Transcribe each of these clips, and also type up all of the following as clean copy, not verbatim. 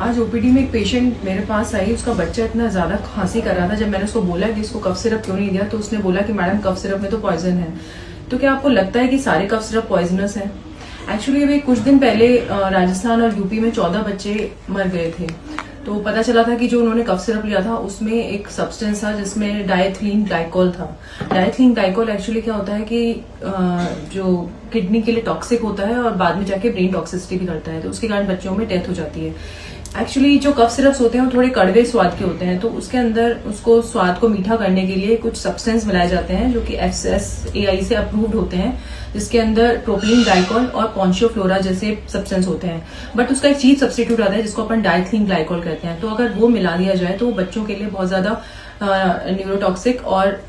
आज ओपीडी में एक पेशेंट मेरे पास आई, उसका बच्चा इतना ज़्यादा खांसी कर रहा था। जब मैंने उसको बोला कि इसको कफ सिरप क्यों नहीं दिया, तो उसने बोला कि मैडम कफ सिरप में तो पॉइजन है। तो क्या आपको लगता है कि सारे कफ सिरप पॉइजनस हैं? एक्चुअली अभी कुछ दिन पहले राजस्थान और यूपी में 14 बच्चे मर गए थे। तो पता चला था कि जो उन्होंने कफ सिरप लिया था उसमें एक सब्सटेंस था जिसमें डायथिलीन ग्लाइकोल था। डायथिलीन ग्लाइकोल एक्चुअली क्या होता है कि जो किडनी के लिए टॉक्सिक होता है और बाद में जाके ब्रेन टॉक्सिसिटी भी करता है, तो उसके कारण बच्चों में डेथ हो जाती है। एक्चुअली जो कफ सिरप्स होते हैं वो थोड़े कड़वे स्वाद के होते हैं, तो उसके अंदर उसको स्वाद को मीठा करने के लिए कुछ सब्सटेंस मिलाए जाते हैं जो कि FSSAI से अप्रूव्ड होते हैं, जिसके अंदर प्रोपिलीन ग्लाइकोल और पॉन्शियोफ्लोरा जैसे सब्सटेंस होते हैं। बट उसका एक चीप सब्स्टिट्यूट आता है जिसको अपन डायथिलीन ग्लाइकोल कहते हैं। तो अगर वो मिला दिया जाए तो वो बच्चों के लिए बहुत ज्यादा न्यूरोटॉक्सिक और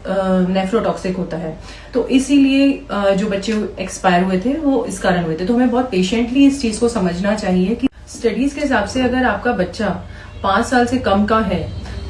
नेफ्रोटॉक्सिक होता है। तो इसीलिए जो बच्चे एक्सपायर हुए थे वो इस कारण हुए थे। तो हमें बहुत पेशेंटली इस चीज को समझना चाहिए कि स्टडीज के हिसाब से अगर आपका बच्चा 5 साल से कम का है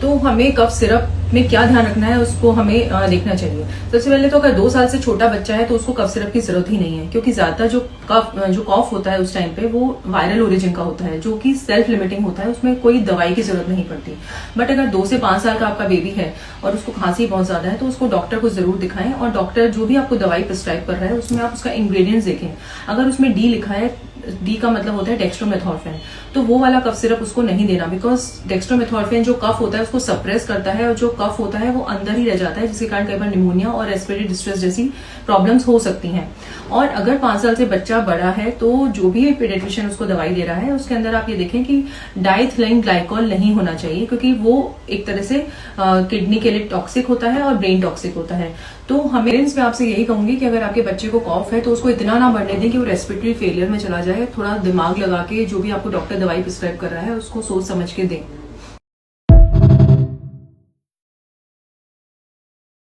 तो हमें कफ सिरप में क्या ध्यान रखना है उसको हमें देखना चाहिए। सबसे पहले तो अगर 2 साल से छोटा बच्चा है तो उसको कफ सिरप की जरूरत ही नहीं है, क्योंकि ज्यादातर जो कफ होता है उस टाइम पे वो वायरल ओरिजिन का होता है, जो कि सेल्फ लिमिटिंग होता है, उसमें कोई दवाई की जरूरत नहीं पड़ती। बट अगर 2 से 5 साल का आपका बेबी है और उसको खांसी बहुत ज्यादा है तो उसको डॉक्टर को जरूर दिखाएं, और डॉक्टर जो भी आपको दवाई प्रिस्क्राइब कर रहा है उसमें आप उसका इंग्रेडिएंट्स देखें। अगर उसमें डी लिखा है, डी का मतलब होता है डेक्स्ट्रोमेथॉर्फेन, तो वो वाला कफ सिरप उसको नहीं देना, बिकॉज डेक्स्ट्रोमेथॉर्फेन जो कफ होता है उसको सप्रेस करता है और जो कफ होता है वो अंदर ही रह जाता है, जिसके कारण कई बार निमोनिया और रेस्पिरेटरी डिस्ट्रेस जैसी प्रॉब्लम्स हो सकती हैं। और अगर 5 साल से बच्चा बड़ा है तो जो भी पीडियाट्रिशियन उसको दवाई दे रहा है उसके अंदर आप ये देखें कि डायथिलीन ग्लाइकोल नहीं होना चाहिए, क्योंकि वो एक तरह से किडनी के लिए टॉक्सिक होता है और ब्रेन टॉक्सिक होता है। तो हमें पेरेंट्स में आपसे यही कहूंगी कि अगर आपके बच्चे को कॉफ है तो उसको इतना ना बढ़ने दें कि वो रेस्पिरेटरी फेलियर में चला जाए। थोड़ा दिमाग लगा के जो भी आपको डॉक्टर दवाई प्रिस्क्राइब कर रहा है उसको सोच समझ के दें।